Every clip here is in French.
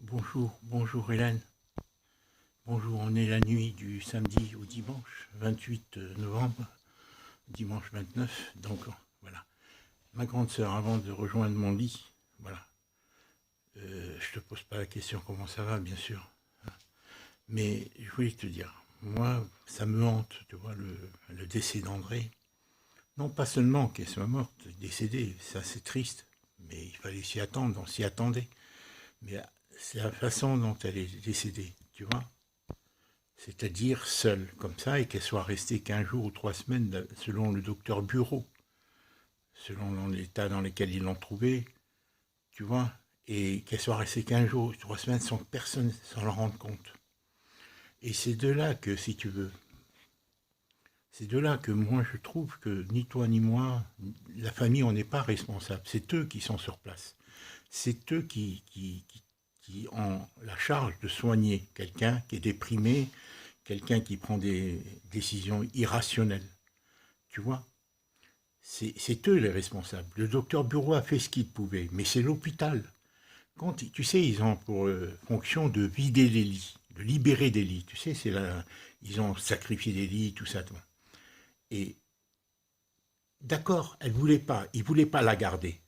Bonjour Hélène. Bonjour, on est la nuit du samedi au dimanche 28 novembre, dimanche 29. Donc voilà. Ma grande sœur, avant de rejoindre mon lit, voilà. Je te pose pas la question comment ça va, bien sûr. Mais je voulais te dire, moi, ça me hante, tu vois, le décès d'André. Non pas seulement qu'elle soit morte, décédée, ça c'est triste, mais il fallait s'y attendre, on s'y attendait. Mais c'est la façon dont elle est décédée, tu vois. C'est-à-dire seule, comme ça, et qu'elle soit restée qu'un jour ou 3 semaines, selon le docteur Bureau, selon l'état dans lequel ils l'ont trouvée, tu vois, et qu'elle soit restée qu'un jour ou 3 semaines sans que personne s'en rende compte. Et c'est de là que, si tu veux, c'est de là que moi je trouve que ni toi ni moi, la famille, on n'est pas responsable. C'est eux qui sont sur place. C'est eux qui ont la charge de soigner quelqu'un qui est déprimé, quelqu'un qui prend des décisions irrationnelles. Tu vois, c'est eux les responsables. Le docteur Bureau a fait ce qu'il pouvait, mais c'est l'hôpital. Quand, tu sais, ils ont pour fonction de vider les lits, de libérer des lits. Tu sais, ils ont sacrifié des lits, tout ça. Et d'accord, ils ne voulaient pas la garder.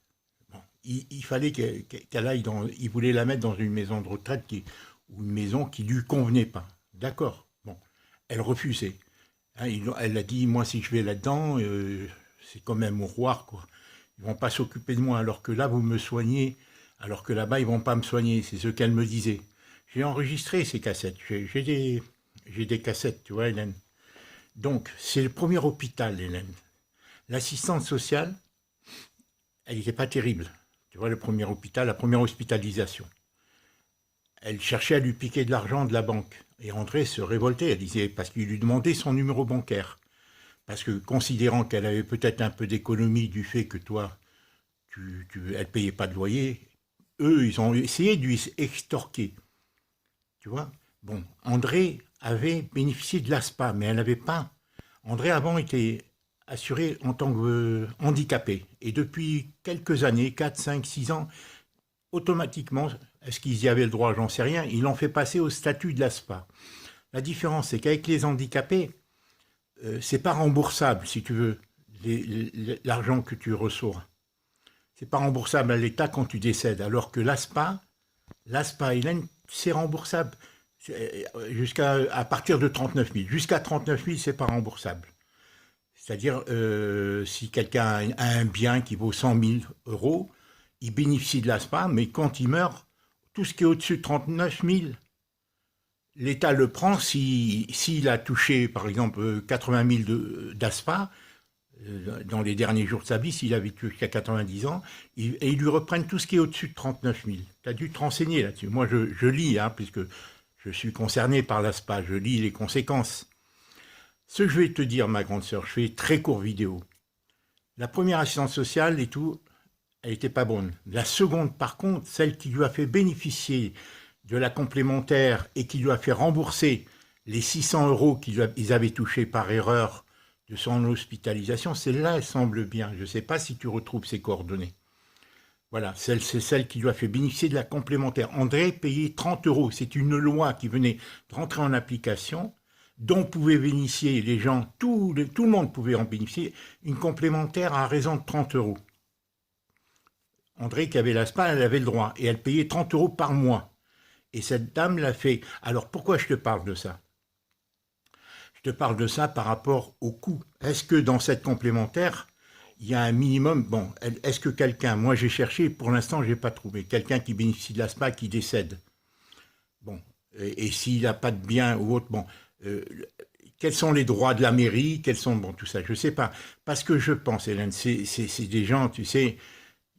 Bon, il fallait qu'elle aille ils voulaient la mettre dans une maison de retraite ou une maison qui lui convenait pas. D'accord. Bon, elle refusait. Hein, elle a dit, moi si je vais là-dedans, c'est quand même au roi, quoi. Ils vont pas s'occuper de moi, alors que là vous me soignez, alors que là-bas ils vont pas me soigner. C'est ce qu'elle me disait. J'ai enregistré ces cassettes. J'ai des cassettes, tu vois, Hélène. Donc c'est le premier hôpital, Hélène. L'assistante sociale, elle n'était pas terrible. Tu vois, le premier hôpital, la première hospitalisation. Elle cherchait à lui piquer de l'argent de la banque. Et André se révoltait, elle disait, parce qu'il lui demandait son numéro bancaire. Parce que, considérant qu'elle avait peut-être un peu d'économie du fait que toi, elle ne payait pas de loyer, eux, ils ont essayé de lui extorquer. Tu vois. Bon, André avait bénéficié de l'ASPA, mais elle n'avait pas. André, avant, était assuré en tant que handicapé. Et depuis quelques années, 4, 5, 6 ans, automatiquement, est-ce qu'ils y avaient le droit, j'en sais rien, ils l'ont fait passer au statut de l'ASPA. La différence, c'est qu'avec les handicapés, c'est pas remboursable, si tu veux, l'argent que tu reçois. C'est pas remboursable à l'État quand tu décèdes, alors que l'ASPA, Hélène, c'est remboursable à partir de 39 000. Jusqu'à 39 000, c'est pas remboursable. C'est-à-dire, si quelqu'un a un bien qui vaut 100 000 euros, il bénéficie de l'ASPA, mais quand il meurt, tout ce qui est au-dessus de 39 000, l'État le prend s'il a touché, par exemple, 80 000 d'ASPA, dans les derniers jours de sa vie, s'il a vécu jusqu'à 90 ans, et ils lui reprennent tout ce qui est au-dessus de 39 000. Tu as dû te renseigner là-dessus. Moi, je lis, hein, puisque je suis concerné par l'ASPA, je lis les conséquences. Ce que je vais te dire, ma grande sœur, je fais très court vidéo. La première assistance sociale et tout, elle n'était pas bonne. La seconde, par contre, celle qui lui a fait bénéficier de la complémentaire et qui lui a fait rembourser les 600 euros qu'ils avaient touchés par erreur de son hospitalisation, celle-là, elle semble bien. Je ne sais pas si tu retrouves ses coordonnées. Voilà, c'est celle qui lui a fait bénéficier de la complémentaire. André payait 30 euros. C'est une loi qui venait de rentrer en application, dont pouvaient bénéficier les gens, tout le monde pouvait en bénéficier, une complémentaire à raison de 30 euros. André, qui avait l'ASPA, elle avait le droit, et elle payait 30 euros par mois. Et cette dame l'a fait. Alors, pourquoi je te parle de ça? Je te parle de ça par rapport au coût. Est-ce que dans cette complémentaire, il y a un minimum? Bon, est-ce que quelqu'un, moi j'ai cherché, pour l'instant je n'ai pas trouvé, quelqu'un qui bénéficie de l'ASPA qui décède. Bon, et s'il n'a pas de bien ou autre, bon, quels sont les droits de la mairie, quels sont, bon, tout ça, je ne sais pas. Parce que je pense, Hélène, c'est des gens, tu sais,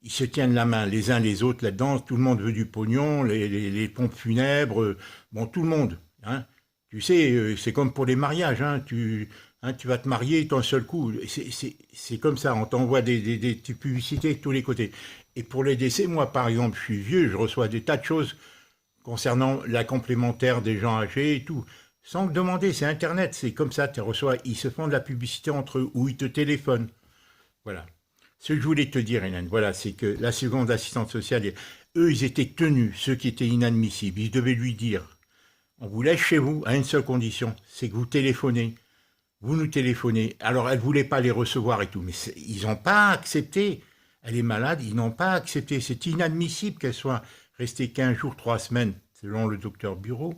ils se tiennent la main les uns les autres là-dedans, tout le monde veut du pognon, les pompes funèbres, bon, tout le monde, hein. Tu sais, c'est comme pour les mariages, hein, tu vas te marier d'un seul coup, c'est comme ça, on t'envoie des publicités de tous les côtés. Et pour les décès, moi par exemple, je suis vieux, je reçois des tas de choses concernant la complémentaire des gens âgés et tout, sans te demander, c'est Internet, c'est comme ça, tu reçois, ils se font de la publicité entre eux, ou ils te téléphonent, voilà. Ce que je voulais te dire, Hélène, voilà, c'est que la seconde assistante sociale, Eux, ils étaient tenus, ceux qui étaient inadmissibles. Ils devaient lui dire, on vous laisse chez vous à une seule condition, c'est que vous téléphonez. Vous nous téléphonez. Alors, elle ne voulait pas les recevoir et tout, mais ils n'ont pas accepté. Elle est malade, ils n'ont pas accepté. C'est inadmissible qu'elle soit restée 15 jours, 3 semaines, selon le docteur Bureau.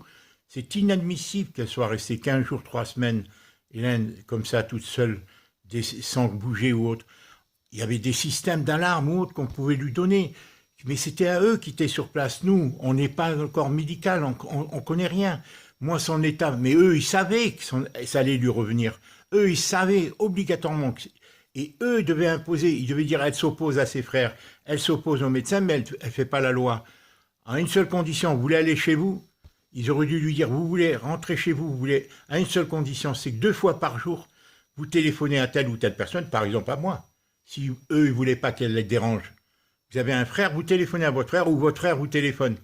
C'est inadmissible qu'elle soit restée 15 jours, 3 semaines, Hélène, comme ça, toute seule, sans bouger ou autre. Il y avait des systèmes d'alarme ou autres qu'on pouvait lui donner. Mais c'était à eux qui étaient sur place. Nous, on n'est pas un corps médical, on connaît rien. Moi, son état, mais eux, ils savaient que ça allait lui revenir. Eux, ils savaient obligatoirement. Et eux, ils devaient imposer, ils devaient dire, elle s'oppose à ses frères, elle s'oppose aux médecins, mais elle ne fait pas la loi. À une seule condition, vous voulez aller chez vous? Ils auraient dû lui dire, vous voulez rentrer chez vous, vous voulez, à une seule condition, c'est que 2 fois par jour, vous téléphonez à telle ou telle personne, par exemple à moi. Si eux, ils ne voulaient pas qu'elle les dérange. Vous avez un frère, vous téléphonez à votre frère ou votre frère vous téléphone.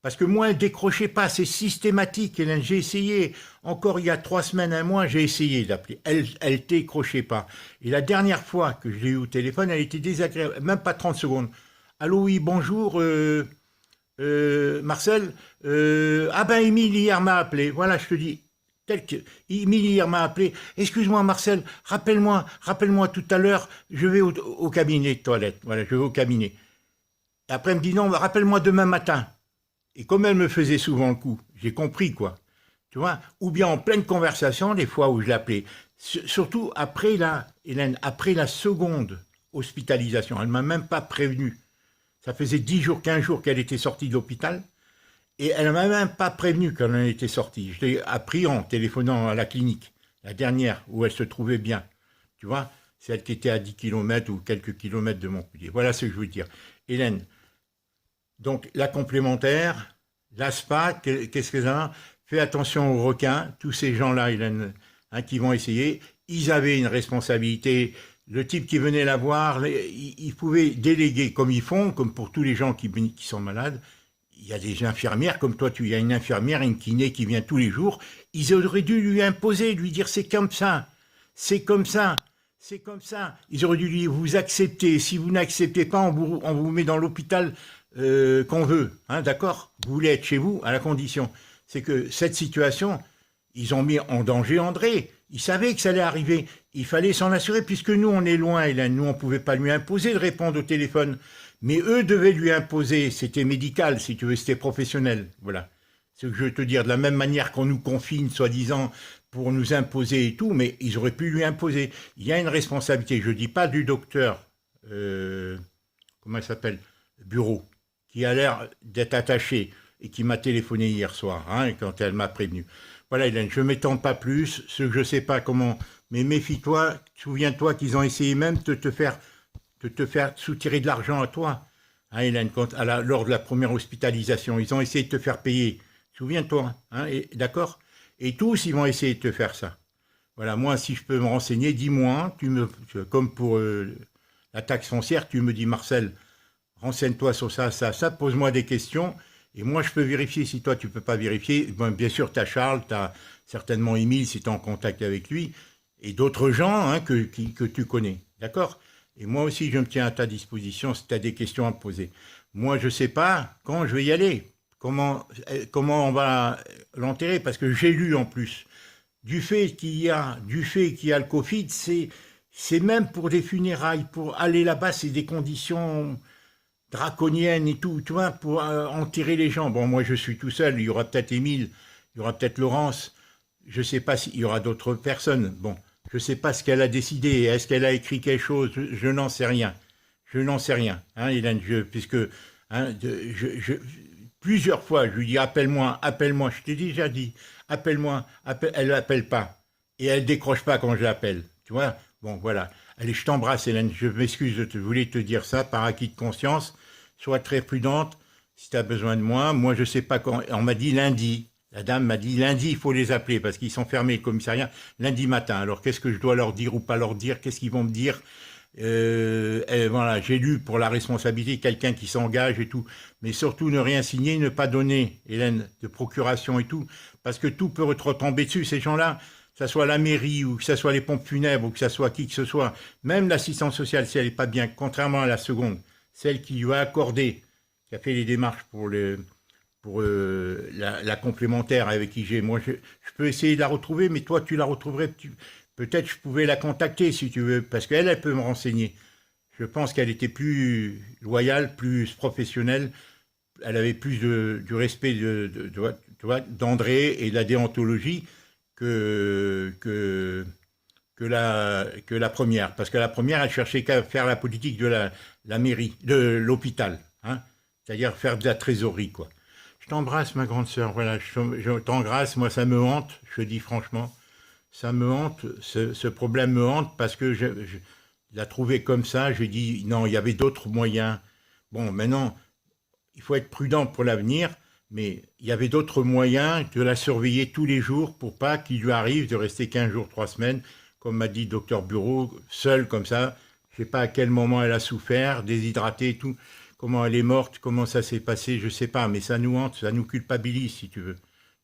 Parce que moi, elle ne décrochait pas, c'est systématique, Hélène. J'ai essayé, encore il y a 3 semaines, 1 mois, j'ai essayé d'appeler. Elle ne décrochait pas. Et la dernière fois que je l'ai eu au téléphone, elle était désagréable, même pas 30 secondes. Allô, oui, bonjour, Marcel. Ah ben, Émile hier m'a appelé. Voilà, je te dis. Émile hier m'a appelé. Excuse-moi, Marcel, rappelle-moi tout à l'heure, je vais au cabinet de toilette. Voilà, je vais au cabinet. Et après, elle me dit non, rappelle-moi demain matin. Et comme elle me faisait souvent le coup, j'ai compris, quoi. Tu vois, ou bien en pleine conversation, des fois où je l'appelais. Surtout après Hélène, après la seconde hospitalisation, elle ne m'a même pas prévenu. Ça faisait 10 jours, 15 jours qu'elle était sortie de l'hôpital. Et elle ne m'a même pas prévenu quand elle était sortie. Je l'ai appris en téléphonant à la clinique, la dernière, où elle se trouvait bien. Tu vois, celle qui était à 10 km ou quelques kilomètres de Montpellier. Voilà ce que je veux dire. Hélène, donc la complémentaire, l'ASPA, qu'est-ce que ça? Fais attention aux requins, tous ces gens-là, Hélène, hein, qui vont essayer. Ils avaient une responsabilité. Le type qui venait la voir, ils pouvaient déléguer, comme ils font, comme pour tous les gens qui sont malades. Il y a des infirmières, comme toi, il y a une infirmière, une kiné qui vient tous les jours. Ils auraient dû lui imposer, lui dire c'est comme ça, c'est comme ça, c'est comme ça. Ils auraient dû lui dire vous acceptez. Si vous n'acceptez pas, on vous met dans l'hôpital qu'on veut. Hein, d'accord? Vous voulez être chez vous, à la condition. C'est que cette situation, ils ont mis en danger André. Ils savaient que ça allait arriver. Il fallait s'en assurer, puisque nous, on est loin, Hélène. Nous, on ne pouvait pas lui imposer de répondre au téléphone. Mais eux devaient lui imposer. C'était médical, si tu veux, c'était professionnel. Voilà. C'est ce que je veux te dire. De la même manière qu'on nous confine, soi-disant, pour nous imposer et tout, mais ils auraient pu lui imposer. Il y a une responsabilité. Je ne dis pas du docteur, comment il s'appelle, Bureau, qui a l'air d'être attaché et qui m'a téléphoné hier soir, hein, quand elle m'a prévenu. Voilà, Hélène, je ne m'étends pas plus. Ce que je ne sais pas comment... Mais méfie-toi, souviens-toi qu'ils ont essayé même de te faire soutirer de l'argent à toi, hein, Hélène, lors de la première hospitalisation. Ils ont essayé de te faire payer. Souviens-toi, hein, d'accord? Et tous, ils vont essayer de te faire ça. Voilà, moi, si je peux me renseigner, dis-moi, comme pour la taxe foncière, tu me dis, Marcel, renseigne-toi sur ça, pose-moi des questions, et moi, je peux vérifier. Si toi, tu ne peux pas vérifier, bon, bien sûr, tu as Charles, tu as certainement Émile, si tu es en contact avec lui, et d'autres gens, hein, que tu connais, d'accord? Et moi aussi, je me tiens à ta disposition si tu as des questions à me poser. Moi, je ne sais pas quand je vais y aller, comment on va l'enterrer, parce que j'ai lu en plus, du fait qu'il y a le Covid, c'est même pour des funérailles, pour aller là-bas, c'est des conditions draconiennes et tout, tu vois, pour enterrer les gens. Bon, moi, je suis tout seul, il y aura peut-être Émile, il y aura peut-être Laurence, je ne sais pas s'il y aura d'autres personnes, bon. Je ne sais pas ce qu'elle a décidé. Est-ce qu'elle a écrit quelque chose? Je n'en sais rien. Je n'en sais rien, hein, Hélène, puisque hein, plusieurs fois, je lui dis appelle-moi. Je t'ai déjà dit, appelle-moi. Elle n'appelle pas. Et elle ne décroche pas quand je l'appelle. Tu vois? Bon, voilà. Allez, je t'embrasse, Hélène. Je m'excuse, je voulais te dire ça par acquis de conscience. Sois très prudente si tu as besoin de moi. Moi, je ne sais pas quand. On m'a dit lundi. La dame m'a dit, lundi, il faut les appeler parce qu'ils sont fermés, le commissariat, lundi matin. Alors, qu'est-ce que je dois leur dire ou pas leur dire? Qu'est-ce qu'ils vont me dire? Voilà, j'ai lu pour la responsabilité quelqu'un qui s'engage et tout. Mais surtout, ne rien signer, ne pas donner, Hélène, de procuration et tout. Parce que tout peut retomber dessus. Ces gens-là, que ce soit la mairie ou que ce soit les pompes funèbres ou que ce soit qui que ce soit, même l'assistance sociale, si elle n'est pas bien, contrairement à la seconde, celle qui lui a accordé qui a fait les démarches pour la complémentaire avec IG. Moi, je peux essayer de la retrouver, mais toi, tu la retrouverais. Peut-être je pouvais la contacter si tu veux, parce qu'elle, elle peut me renseigner. Je pense qu'elle était plus loyale, plus professionnelle. Elle avait plus du respect d'André et de la déontologie que la première. Parce que la première, elle cherchait qu'à faire la politique de la mairie, de l'hôpital. Hein, c'est-à-dire faire de la trésorerie, quoi. Je t'embrasse, ma grande sœur. Voilà, je t'embrasse. Moi, ça me hante, je te dis franchement. Ça me hante, ce problème me hante parce que je l'ai trouvé comme ça. J'ai dit, non, il y avait d'autres moyens. Bon, maintenant, il faut être prudent pour l'avenir, mais il y avait d'autres moyens de la surveiller tous les jours pour pas qu'il lui arrive de rester 15 jours, 3 semaines, comme m'a dit le docteur Bureau, seule comme ça. Je ne sais pas à quel moment elle a souffert, déshydratée et tout. Comment elle est morte, comment ça s'est passé, je ne sais pas, mais ça nous hante, ça nous culpabilise, si tu veux.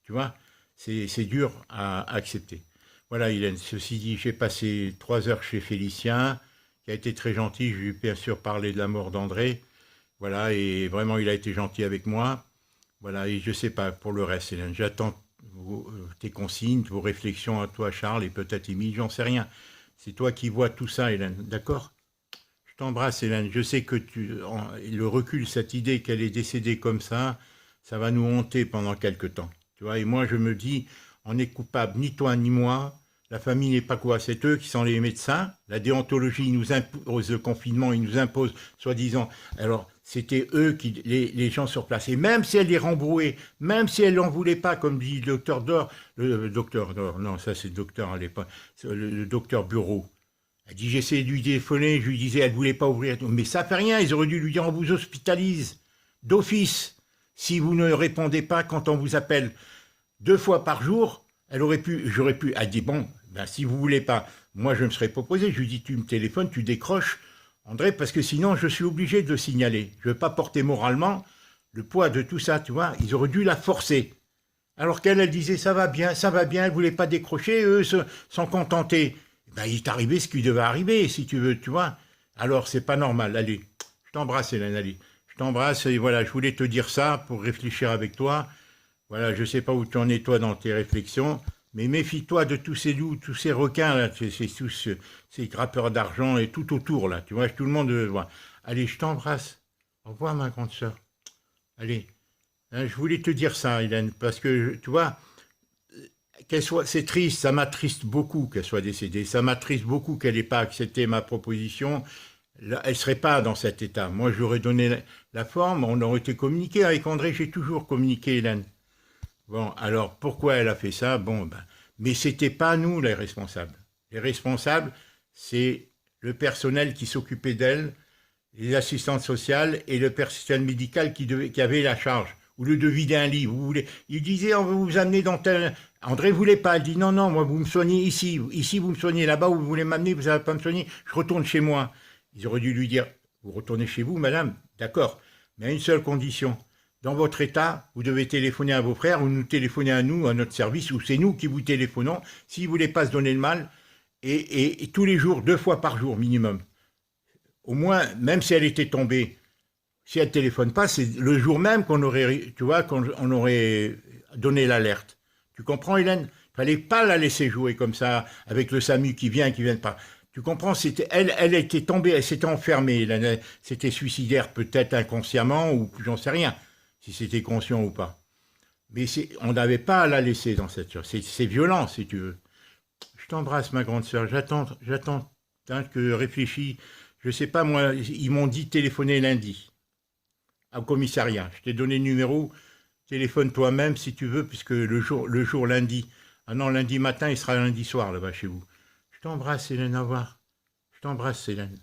Tu vois, c'est dur à accepter. Voilà, Hélène, ceci dit, j'ai passé 3 heures chez Félicien, qui a été très gentil. Je lui ai bien sûr parlé de la mort d'André. Voilà, et vraiment, il a été gentil avec moi. Voilà, et je ne sais pas pour le reste, Hélène. J'attends tes consignes, vos réflexions à toi, Charles, et peut-être Émile, j'en sais rien. C'est toi qui vois tout ça, Hélène, d'accord? Je t'embrasse, Hélène. Je sais que le recul, cette idée qu'elle est décédée comme ça va nous hanter pendant quelque temps. Tu vois, et moi, je me dis, on n'est coupable, ni toi, ni moi. La famille n'est pas quoi, c'est eux qui sont les médecins. La déontologie nous impose le confinement, ils nous imposent, soi-disant. Alors, c'était eux, les gens sur place. Et même si elle les rembrouait, même si elle n'en voulait pas, comme dit le docteur Dor, non, ça c'est le docteur à l'époque, le docteur Bureau. Elle dit, j'essayais de lui téléphoner, je lui disais, elle ne voulait pas ouvrir. Mais ça fait rien, ils auraient dû lui dire, on vous hospitalise d'office si vous ne répondez pas quand on vous appelle 2 fois par jour. J'aurais pu, elle dit, bon, ben, si vous voulez pas, moi je me serais proposé, je lui dis, tu me téléphones, tu décroches, André, parce que sinon je suis obligé de le signaler. Je ne veux pas porter moralement le poids de tout ça, tu vois, ils auraient dû la forcer. Alors qu'elle, elle disait, ça va bien, elle ne voulait pas décrocher, eux s'en contenter. Ben, il est arrivé ce qui devait arriver, si tu veux, tu vois. Alors, c'est pas normal, allez, je t'embrasse, Hélène, allez. Je t'embrasse, et voilà, je voulais te dire ça pour réfléchir avec toi. Voilà, je ne sais pas où tu en es, toi, dans tes réflexions, mais méfie-toi de tous ces loups, tous ces requins, là, tous ces grappeurs d'argent et tout autour, là, tu vois, tout le monde voit. Allez, je t'embrasse. Au revoir, ma grande sœur. Allez, hein, je voulais te dire ça, Hélène, parce que, tu vois, c'est triste, ça m'attriste beaucoup qu'elle soit décédée, ça m'attriste beaucoup qu'elle n'ait pas accepté ma proposition. Là, elle ne serait pas dans cet état. Moi, j'aurais donné la forme, on aurait été communiqué avec André, j'ai toujours communiqué, Hélène. Bon, alors, pourquoi elle a fait ça? Bon, ben, mais ce n'était pas nous les responsables. Les responsables, c'est le personnel qui s'occupait d'elle, les assistantes sociales et le personnel médical qui avait la charge. Au lieu de vider un lit, il disait, on va vous amener dans tel... André ne voulait pas, elle dit, non, non, moi, vous me soignez ici, vous me soignez là-bas, où vous voulez m'amener, vous n'allez pas me soigner, je retourne chez moi. Ils auraient dû lui dire, vous retournez chez vous, madame, d'accord, mais à une seule condition. Dans votre état, vous devez téléphoner à vos frères ou nous téléphoner à nous, à notre service, ou c'est nous qui vous téléphonons, s'ils ne voulaient pas se donner le mal, et tous les jours, 2 fois par jour minimum. Au moins, même si elle était tombée, si elle ne téléphone pas, c'est le jour même qu'on aurait, tu vois, qu'on aurait donné l'alerte. Tu comprends, Hélène? Il ne fallait pas la laisser jouer comme ça, avec le SAMU qui vient pas. Tu comprends, elle était tombée, elle s'était enfermée, c'était suicidaire peut-être inconsciemment, ou j'en sais rien, si c'était conscient ou pas. Mais on n'avait pas à la laisser dans cette chose. C'est violent, si tu veux. Je t'embrasse, ma grande sœur, j'attends hein, que réfléchis. Je ne sais pas, moi, ils m'ont dit téléphoner lundi, au commissariat. Je t'ai donné le numéro, téléphone toi-même si tu veux, puisque le jour lundi. Ah non, lundi matin, il sera lundi soir là-bas chez vous. Je t'embrasse, Hélène, au revoir. Je t'embrasse, Hélène.